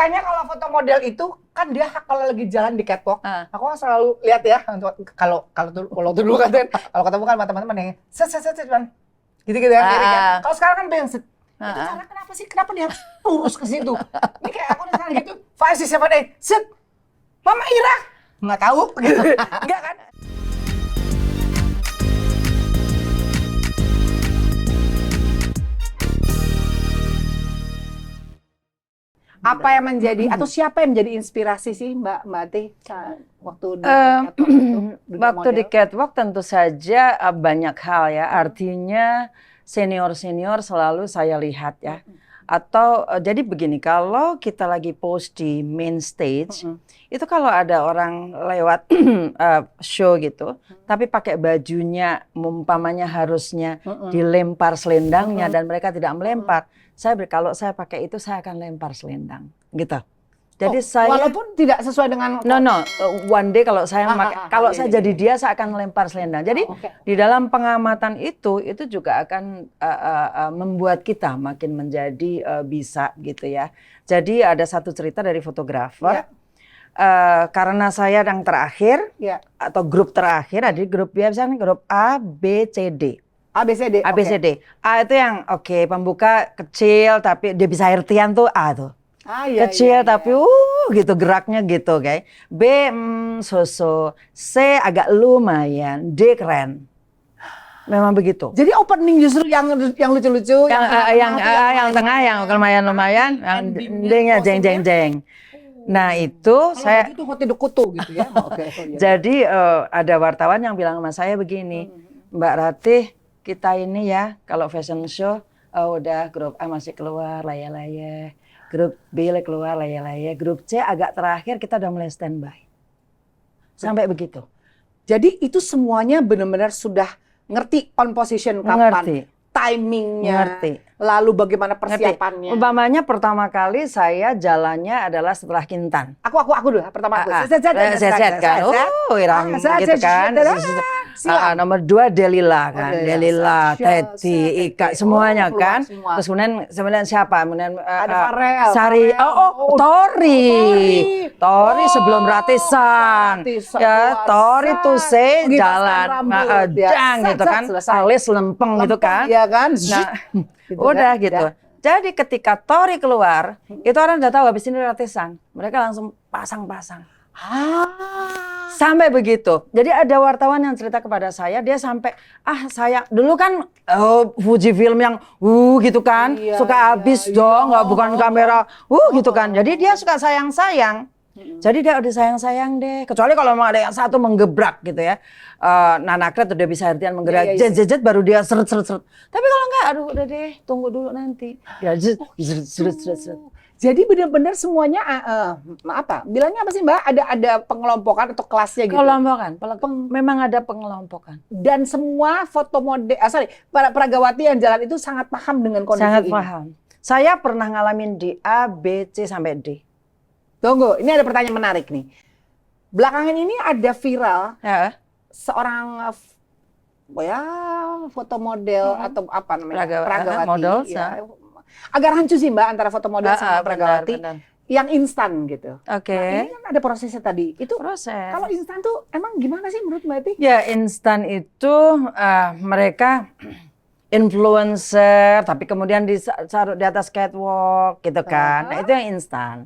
biasanya kalau foto model itu kan dia kalau lagi jalan di catwalk, aku kan selalu lihat ya kalau dulu kan kalau ketemu kan teman-teman yang set kan gitu ya. Kalau sekarang kan yang set. Itu cara kenapa sih? Kenapa dia harus lurus ke situ? Ini kayak aku misalnya gitu, 5, 6, 7, 8, set. Mama Ira nggak tahu gitu. Enggak kan? Apa yang menjadi atau siapa yang menjadi inspirasi sih Mbak Teh waktu di catwalk itu? Waktu di catwalk tentu saja banyak hal ya. Artinya senior selalu saya lihat ya. Atau jadi begini, kalau kita lagi post di main stage, itu kalau ada orang lewat show gitu, tapi pakai bajunya umpamanya harusnya dilempar selendangnya dan mereka tidak melempar, kalau saya pakai itu saya akan lempar selendang, gitu. Jadi walaupun tidak sesuai dengan one day kalau saya saya jadi dia saya akan melempar selendang. Jadi di dalam pengamatan itu juga akan membuat kita makin menjadi bisa gitu ya. Jadi ada satu cerita dari fotografer. Karena saya yang terakhir atau grup terakhir, ada grup biasanya grup A, B, C, D. ABCD. A itu yang pembuka kecil tapi dia bisa artian tuh A tuh. Kecil tapi gitu geraknya gitu kayak. B so-so, C agak lumayan, D keren. Memang begitu. Jadi opening justru yang lucu-lucu, yang tengah yang lumayan, yang D-nya jeng. Nah itu saya itu hoti kutu gitu ya. Jadi ada wartawan yang bilang sama saya begini, Mbak Ratih, kita ini ya kalau fashion show udah grup A masih keluar laya-laya, grup B keluar laya-laya, grup C agak terakhir kita udah mulai standby. Sampai begitu. Jadi itu semuanya benar-benar sudah ngerti on position kapan, timingnya, lalu bagaimana persiapannya. Umpamanya pertama kali saya jalannya adalah setelah Kintan. Aku dulu pertama aku. Set kan. Irang gitu kan. Nomor 2 Delila kan. Delila, Teti, Ika semuanya kan. Terus kemudian siapa? Kemudian ada Farel. Sari. Tori sebelum Ratisan. Ya, Tori tuh jalan dang gitu kan. Alis lempeng gitu kan. Iya kan? Nah, udah gitu. Jadi ketika Tori keluar, itu orang udah tahu habis ini Ratisan. Mereka langsung pasang-pasang. Sampai begitu. Jadi ada wartawan yang cerita kepada saya, dia sampai saya dulu kan Fujifilm yang gitu kan, suka habis dong, nggak bukan kamera gitu kan. Jadi dia suka sayang-sayang. Jadi dia udah sayang-sayang deh. Kecuali kalau memang ada yang satu menggebrak gitu ya. Nanakret udah bisa artian menggerak jet baru dia seret. Tapi kalau enggak, aduh udah deh, tunggu dulu nanti. Ya seret. Jadi benar-benar semuanya bilangnya apa sih Mbak? Ada pengelompokan atau kelasnya gitu? Pengelompokan. Memang ada pengelompokan. Dan semua foto model, para peragawati yang jalan itu sangat paham dengan kondisi sangat ini. Paham. Saya pernah ngalamin di A, B, C sampai D. Tunggu, ini ada pertanyaan menarik nih. Belakangan ini ada viral seorang foto model atau apa namanya peragawati. Model, agak rancu sih Mbak antara foto model sama peragawati yang instan gitu. Nah, ini kan ada prosesnya tadi. Itu proses. Kalau instan tuh emang gimana sih menurut Mbak Ati? Ya instan itu mereka influencer, tapi kemudian ditaruh di atas catwalk gitu kan. Nah, itu yang instan.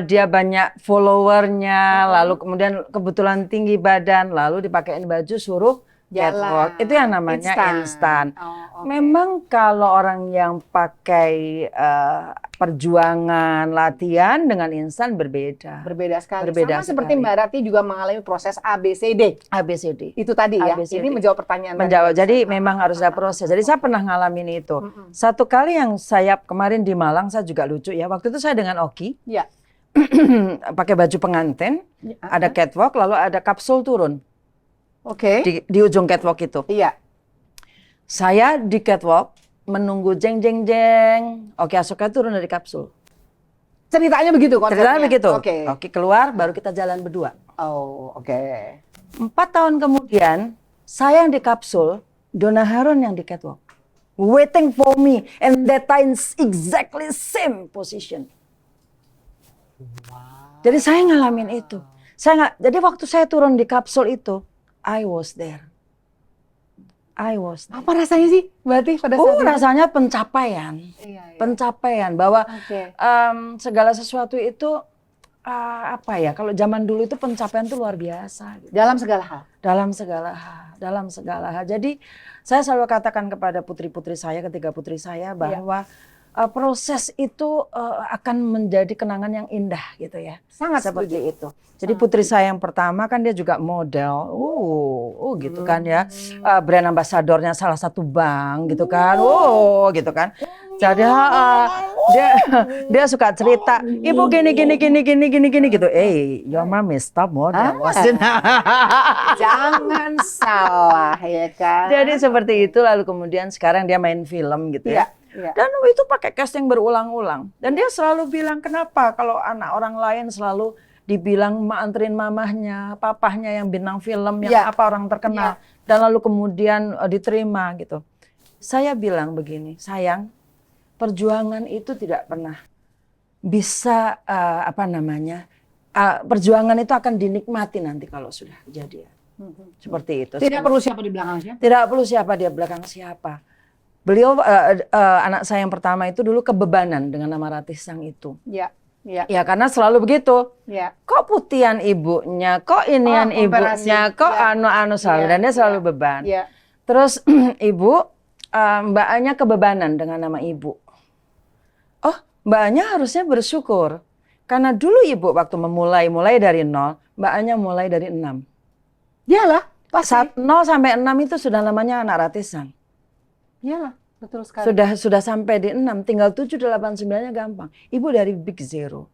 Dia banyak followernya, lalu kemudian kebetulan tinggi badan, lalu dipakein baju suruh catwalk. Itu yang namanya instan. Memang kalau orang yang pakai perjuangan, latihan dengan instan berbeda. Berbeda sekali. Sama seperti Mbak Rati juga mengalami proses ABCD. Itu tadi ya. Ini menjawab pertanyaan. Jadi memang harus ada proses. Jadi saya pernah ngalamin itu. Satu kali yang saya kemarin di Malang, saya juga lucu ya. Waktu itu saya dengan Oki. Pakai baju pengantin, ada catwalk, lalu ada kapsul turun. Di ujung catwalk itu. Saya di catwalk menunggu jeng. Oki Asoka turun dari kapsul. Ceritanya begitu konsepnya? Ceritanya begitu. Oki keluar, baru kita jalan berdua. 4 tahun kemudian, saya yang di kapsul, Donna Haron yang di catwalk. Waiting for me. And that time exactly same position. Jadi saya ngalamin itu. Jadi waktu saya turun di kapsul itu, I was there. Apa rasanya sih berarti pada saat itu? Rasanya pencapaian. Pencapaian bahwa segala sesuatu itu apa ya? Kalau zaman dulu itu pencapaian itu luar biasa. Gitu. Dalam segala hal. Dalam segala hal. Jadi saya selalu katakan kepada putri-putri saya, ketiga putri saya bahwa proses itu akan menjadi kenangan yang indah gitu ya. Sangat seperti itu. Jadi putri saya yang pertama kan dia juga model, gitu kan ya, brand ambasadornya salah satu bank gitu kan, gitu kan. Jadi dia suka cerita, ibu gini gitu. Your mom is top model. Jangan salah ya kan. Jadi seperti itu lalu kemudian sekarang dia main film gitu ya. Dan itu pakai casting berulang-ulang. Dan dia selalu bilang kenapa kalau anak orang lain selalu dibilang anterin mamahnya, papahnya yang bintang film, yang orang terkenal. Dan lalu kemudian diterima gitu. Saya bilang begini, sayang, perjuangan itu tidak pernah bisa perjuangan itu akan dinikmati nanti kalau sudah kejadian. Seperti itu. Tidak perlu siapa di belakang siapa? Tidak perlu siapa di belakang siapa. Beliau anak saya yang pertama itu dulu kebebanan dengan nama Ratisang itu. Ya karena selalu begitu. Kok putihan ibunya, kok inian ibunya, kok anu selalu dan dia selalu beban. Terus ibu mbaknya kebebanan dengan nama ibu. Oh, mbaknya harusnya bersyukur. Karena dulu ibu waktu mulai dari 0, mbaknya mulai dari 6. Iyalah, pasti. 0 sampai 6 itu sudah namanya anak Ratisang. Iyalah, betul sekali. Sudah sampai di 6, tinggal 7, 8, 9-nya gampang. Ibu dari big zero.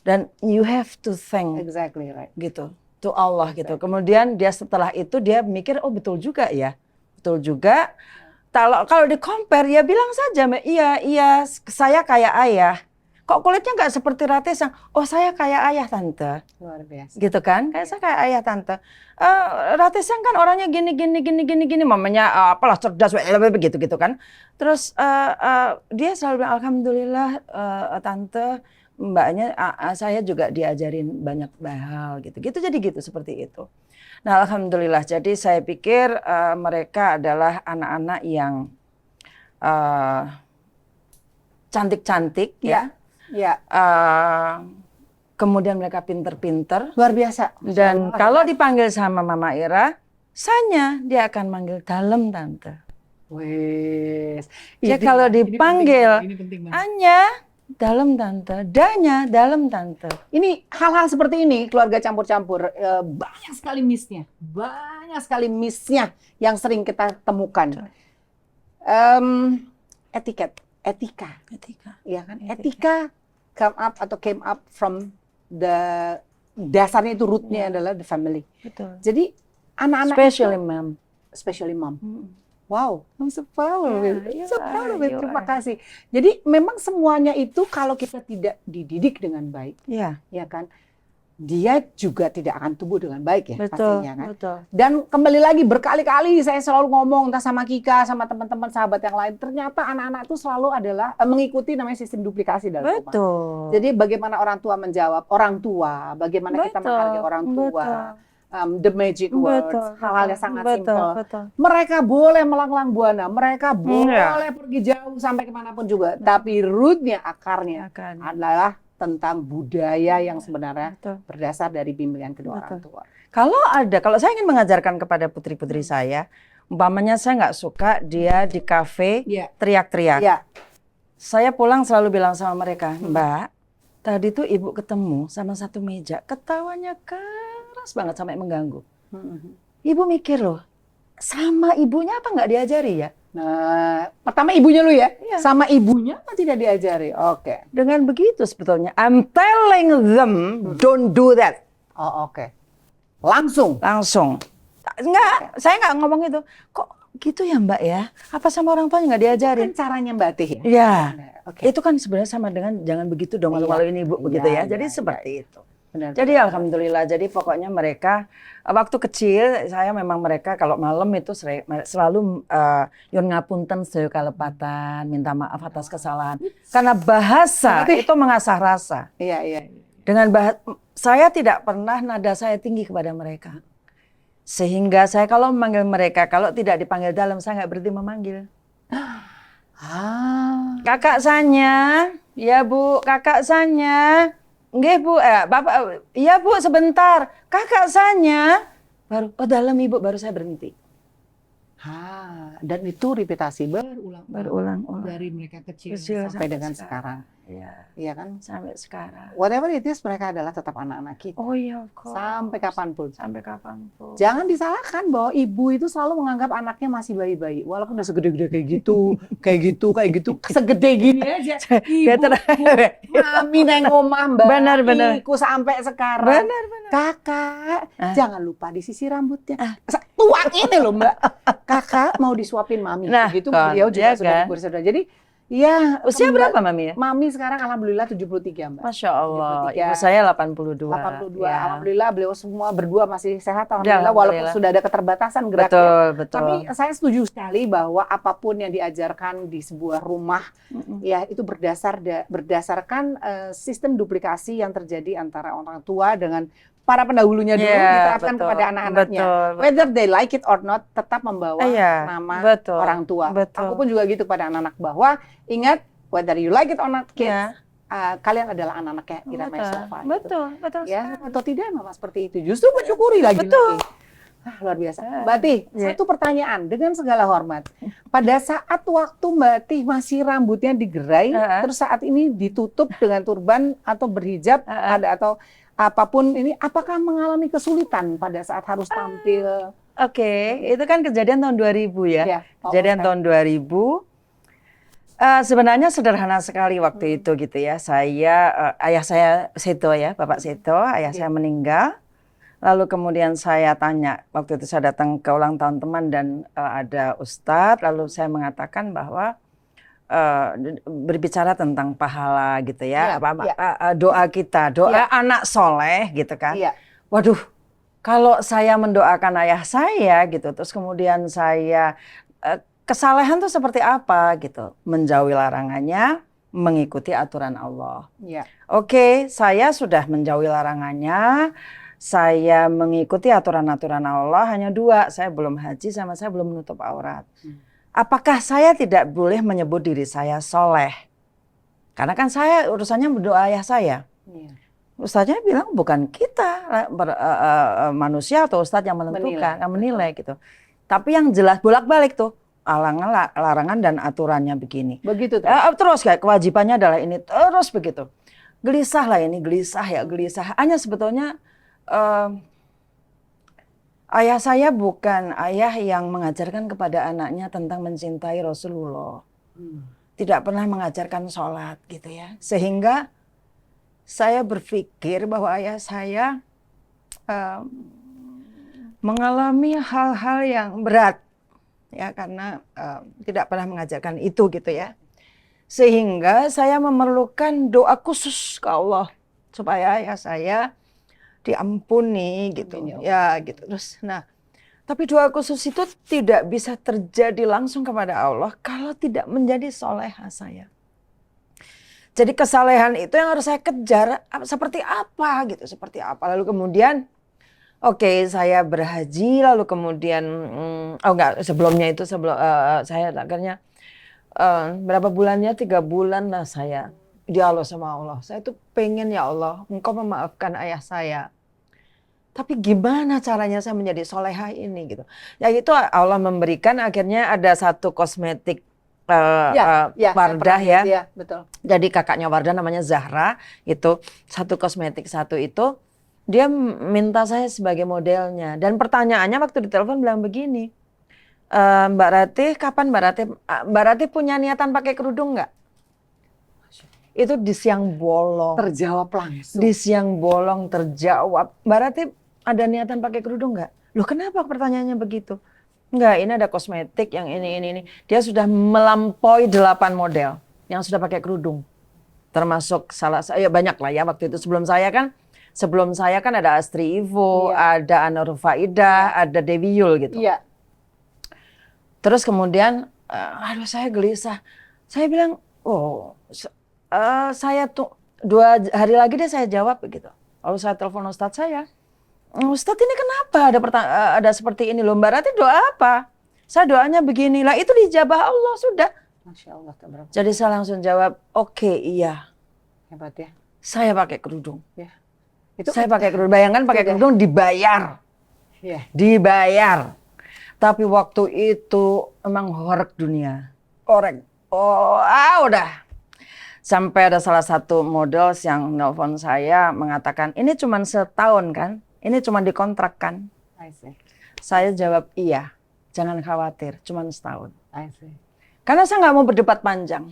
Dan you have to thank exactly right. Gitu, to Allah gitu. Kemudian dia setelah itu dia mikir, oh betul juga ya. Betul juga. Kalau di compare ya bilang saja, iya, saya kayak ayah. Kok kulitnya nggak seperti Ratisang? Oh saya kayak ayah tante. Luar biasa. Gitu kan? Kayak saya kayak ayah tante. Ratisang kan orangnya gini, mamanya apalah cerdas, begitu kan. Terus dia selalu bilang alhamdulillah tante, mbaknya saya juga diajarin banyak hal gitu. Jadi gitu seperti itu. Nah alhamdulillah. Jadi saya pikir mereka adalah anak-anak yang cantik-cantik ya. Kemudian mereka pinter-pinter. Luar biasa. Dan kalau dipanggil sama Mama Ira, Sanya dia akan manggil dalem tante. Wes. Jadi kalau dipanggil Anya, dalem tante. Danya, dalem tante. Ini hal-hal seperti ini keluarga campur-campur banyak sekali missnya. Banyak sekali missnya yang sering kita temukan. Etika. Ya kan? Etika came up from the dasarnya itu rootnya adalah the family. Betul. Jadi anak-anak especially mom. Wow, I'm so proud of it. So proud of it. Terima kasih. Jadi memang semuanya itu kalau kita tidak dididik dengan baik, ya kan, dia juga tidak akan tumbuh dengan baik ya, pastinya kan. Betul. Dan kembali lagi berkali-kali saya selalu ngomong entah sama Kika, sama teman-teman sahabat yang lain, ternyata anak-anak itu selalu adalah mengikuti namanya sistem duplikasi dalam rumah. Jadi bagaimana orang tua menjawab orang tua, bagaimana kita menghargai orang tua. The magic words, hal-hal yang sangat simpel. Mereka boleh melanglang buana, mereka boleh pergi jauh sampai kemanapun juga, tapi rootnya, akarnya adalah tentang budaya yang sebenarnya berdasar dari bimbingan kedua orang tua. Kalau saya ingin mengajarkan kepada putri-putri saya, umpamanya saya nggak suka dia di kafe teriak-teriak. Saya pulang selalu bilang sama mereka, Mbak, tadi tuh ibu ketemu sama satu meja, ketawanya keras banget sampai mengganggu. Ibu mikir loh, sama ibunya apa nggak diajari ya? Nah, pertama ibunya lu ya? Sama ibunya apa tidak diajari? Oke. Dengan begitu sebetulnya, I'm telling them, don't do that. Oh, oke. Langsung. Enggak, saya nggak ngomong itu. Kok gitu ya Mbak ya? Apa sama orang tuanya nggak diajarin? Itu kan caranya Mbak Tih ya? Iya. Itu kan sebenarnya sama dengan jangan begitu dong malu-maluin ibu begitu ya. Jadi seperti itu. Benar. Jadi alhamdulillah. Jadi pokoknya mereka waktu kecil saya memang mereka kalau malam itu selalu yun ngapunten sedaya kalepatan, minta maaf atas kesalahan. Karena bahasa itu mengasah rasa. Iya. Dengan saya tidak pernah nada saya tinggi kepada mereka. Sehingga saya kalau memanggil mereka, kalau tidak dipanggil dalam, saya nggak berhenti memanggil. Kakak Sanya, ya Bu, kakak Sanya. Nggih Bu, Bapak, iya Bu sebentar. Kakak Sanya, baru dalam Ibu baru saya berhenti. Dan itu repetasi berulang dari mereka kecil sampai dengan sekarang. Iya kan? Sampai sekarang. Whatever it is, mereka adalah tetap anak-anak kita. Oh iya kok. Sampai kapanpun. Sampai kapanpun. Jangan disalahkan bahwa ibu itu selalu menganggap anaknya masih bayi-bayi. Walaupun udah segede-gede kayak gitu. Segede gini aja. Ibu, mami neng omah mbak. Benar. Iku sampai sekarang. Benar. Kakak, jangan lupa disisir rambutnya. Tua ini loh mbak. Kakak mau disuapin mami. Nah, gitu beliau juga sudah bersaudara. Jadi ya, usia berapa Mami ya? Mami sekarang alhamdulillah 73 Mbak. Masya Allah, 73. Ibu saya 82. 82, ya. Alhamdulillah beliau semua berdua masih sehat alhamdulillah walaupun sudah ada keterbatasan geraknya. Betul. Tapi saya setuju sekali bahwa apapun yang diajarkan di sebuah rumah, ya itu berdasarkan sistem duplikasi yang terjadi antara orang tua dengan para pendahulunya dulu diterapkan kepada anak-anaknya. Whether they like it or not, tetap membawa nama orang tua. Aku pun juga gitu pada anak-anak bahwa ingat, whether you like it or not, kids, kalian adalah anak-anaknya Irama Sofa. Betul. Ya, atau tidak Mama seperti itu. Justru bersyukuri lagi. Luar biasa. Mbak Tih, satu pertanyaan dengan segala hormat. Pada saat waktu Mbak Tih masih rambutnya digerai, terus saat ini ditutup dengan turban atau berhijab, atau apapun ini, apakah mengalami kesulitan pada saat harus tampil? Oke, itu kan kejadian tahun 2000 ya. Kejadian tahun 2000. Sebenarnya sederhana sekali waktu itu gitu ya. Ayah saya Seto ya, Bapak Seto, ayah saya meninggal. Lalu kemudian saya tanya, waktu itu saya datang ke ulang tahun teman dan ada ustadz, lalu saya mengatakan bahwa berbicara tentang pahala gitu ya, doa kita, doa anak soleh gitu kan. Waduh, kalau saya mendoakan ayah saya gitu, terus kemudian saya kesalehan tuh seperti apa gitu, menjauhi larangannya, mengikuti aturan Allah. Oke, saya sudah menjauhi larangannya, saya mengikuti aturan-aturan Allah, hanya 2, saya belum haji sama saya belum menutup aurat. Apakah saya tidak boleh menyebut diri saya soleh? Karena kan saya urusannya berdoa ayah saya. Ustadznya bilang bukan kita manusia atau ustadz yang menentukan, yang menilai gitu. Tapi yang jelas bolak-balik tuh larangan dan aturannya begini. Begitu terus kayak kewajibannya adalah ini terus begitu. Gelisah lah ini, gelisah. Hanya sebetulnya ayah saya bukan ayah yang mengajarkan kepada anaknya tentang mencintai Rasulullah. Tidak pernah mengajarkan sholat gitu ya. Sehingga saya berpikir bahwa ayah saya mengalami hal-hal yang berat. Ya karena tidak pernah mengajarkan itu gitu ya. Sehingga saya memerlukan doa khusus ke Allah. Supaya ayah saya diampuni gitu. Ya gitu. Terus tapi doa khusus itu tidak bisa terjadi langsung kepada Allah kalau tidak menjadi soleha saya. Jadi kesalehan itu yang harus saya kejar seperti apa gitu, seperti apa. Lalu kemudian saya berhaji, lalu kemudian sebelumnya itu saya akhirnya berapa bulannya, 3 bulan lah saya dialog sama Allah. Saya tuh pengen ya Allah, Engkau memaafkan ayah saya. Tapi gimana caranya saya menjadi soleha ini gitu. Ya itu Allah memberikan akhirnya ada satu kosmetik Wardah ya. Iya, betul. Jadi kakaknya Wardah namanya Zahra, itu satu kosmetik satu itu dia minta saya sebagai modelnya. Dan pertanyaannya waktu ditelepon bilang begini, Mbak Ratih, kapan Mbak Ratih punya niatan pakai kerudung nggak? Itu di siang bolong. Terjawab langsung. Di siang bolong terjawab. Mbak Ratih ada niatan pakai kerudung nggak? Loh kenapa pertanyaannya begitu? Enggak, ini ada kosmetik yang ini. Dia sudah melampaui 8 model yang sudah pakai kerudung. Termasuk banyak lah ya waktu itu. Sebelum saya kan Sebelum saya kan ada Astri Ivo, ada Ana Rufaidah, ada Dewi Yul gitu. Iya. Terus kemudian, aduh saya gelisah. Saya bilang, saya tuh 2 hari lagi deh saya jawab begitu. Lalu saya telepon Ustadz saya. Ustadz ini kenapa ada seperti ini loh Mbak Rati, doa apa? Saya doanya begini, lah itu dijabah Allah sudah. Masya Allah. Jadi saya langsung jawab, oke, iya. Hebat ya. Saya pakai kerudung. Ya. Saya pakai kerudung, bayangkan pakai kerudung dibayar. Ya. Dibayar. Tapi waktu itu emang horeg dunia. Horeg. Udah. Sampai ada salah satu model yang nelfon saya mengatakan, ini cuma setahun kan? Ini cuma dikontrak kan? Saya jawab, iya. Jangan khawatir, cuma setahun. Karena saya nggak mau berdebat panjang.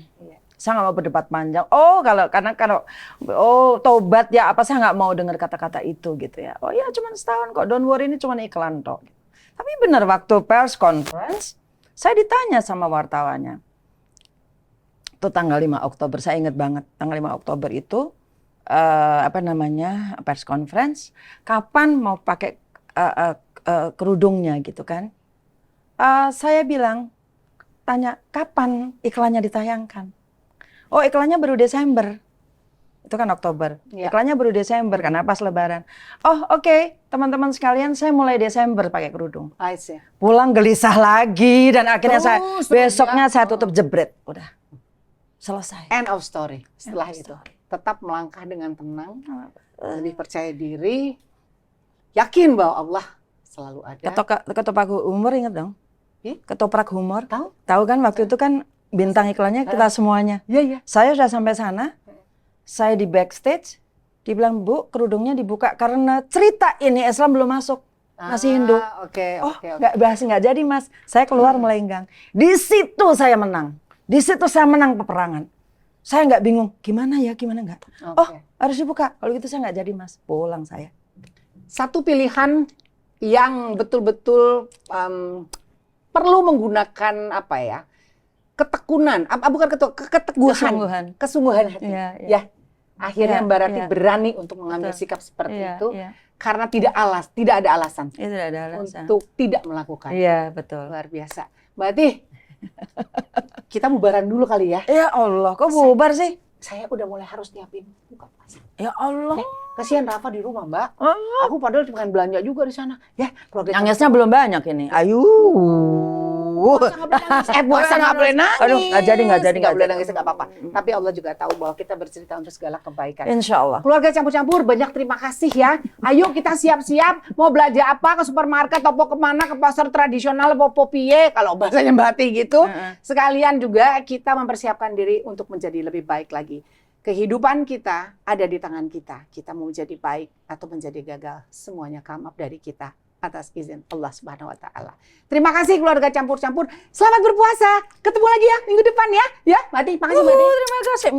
Saya nggak mau berdebat panjang. Kalau tobat ya apa, saya nggak mau dengar kata-kata itu gitu ya. Oh ya cuma setahun kok, don't worry, ini cuma iklan toh. Tapi benar waktu press conference, saya ditanya sama wartawannya. Itu tanggal 5 Oktober, saya ingat banget. Tanggal 5 Oktober itu, press conference, kapan mau pakai kerudungnya gitu kan. Saya bilang, tanya kapan iklannya ditayangkan. Oh iklannya baru Desember. Itu kan Oktober. Ya. Iklannya baru Desember karena pas Lebaran. Oh oke, teman-teman sekalian saya mulai Desember pakai kerudung. Pulang gelisah lagi dan akhirnya besoknya saya tutup jebret. Udah selesai. End of story. Setelah itu tetap melangkah dengan tenang, lebih percaya diri, yakin bahwa Allah selalu ada. Ketoprak humor ingat dong? Ketoprak humor. Tahu kan waktu itu kan bintang iklannya kita semuanya. Iya. Saya sudah sampai sana, saya di backstage, dibilang Bu kerudungnya dibuka karena cerita ini Islam belum masuk, masih Hindu. Oke. Nggak jadi Mas. Saya keluar melenggang. Di situ saya menang. Di situ saya menang peperangan. Saya nggak bingung, gimana nggak? Harus dibuka. Kalau gitu saya nggak jadi Mas. Pulang saya. Satu pilihan yang betul-betul perlu menggunakan ketekunan, bukan keteguhan, kesungguhan hati. Ya. Akhirnya Mbak Rati berani untuk mengambil sikap seperti itu karena tidak ada alasan. Tidak ada alasan untuk tidak melakukan. Iya, betul. Luar biasa. Mbak Rati, kita bubaran dulu kali ya. Ya Allah, kok bubar sih? Saya udah mulai harus nyiapin buka puasa. Ya Allah. Kasihan Rafa di rumah, Mbak. Aku padahal cuma belanja juga di sana. Ya, nangisnya belum banyak ini. Ayu. Puasa nggak boleh nangis. Aduh, nggak boleh nangis, nggak apa-apa. Tapi Allah juga tahu bahwa kita bercerita untuk segala kebaikan. Insya Allah. Keluarga campur-campur, banyak terima kasih ya. Ayo kita siap-siap. Mau belanja apa? Ke supermarket, topo kemana? Ke pasar tradisional, popo piye? Kalau bahasanya Mbak Ati gitu. Sekalian juga kita mempersiapkan diri untuk menjadi lebih baik lagi. Kehidupan kita ada di tangan kita. Kita mau menjadi baik atau menjadi gagal, semuanya come up dari kita atas izin Allah Subhanahu wa taala. Terima kasih keluarga campur-campur. Selamat berpuasa. Ketemu lagi ya minggu depan ya. Ya, Mati, makasih Mati. Terima kasih.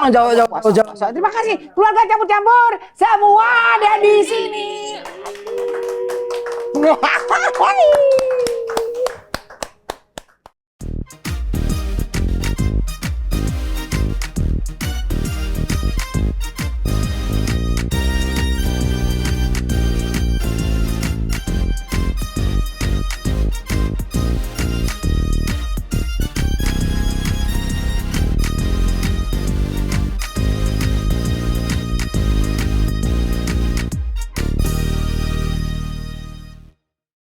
Jauh. Terima kasih keluarga campur-campur. Semua ada di sini.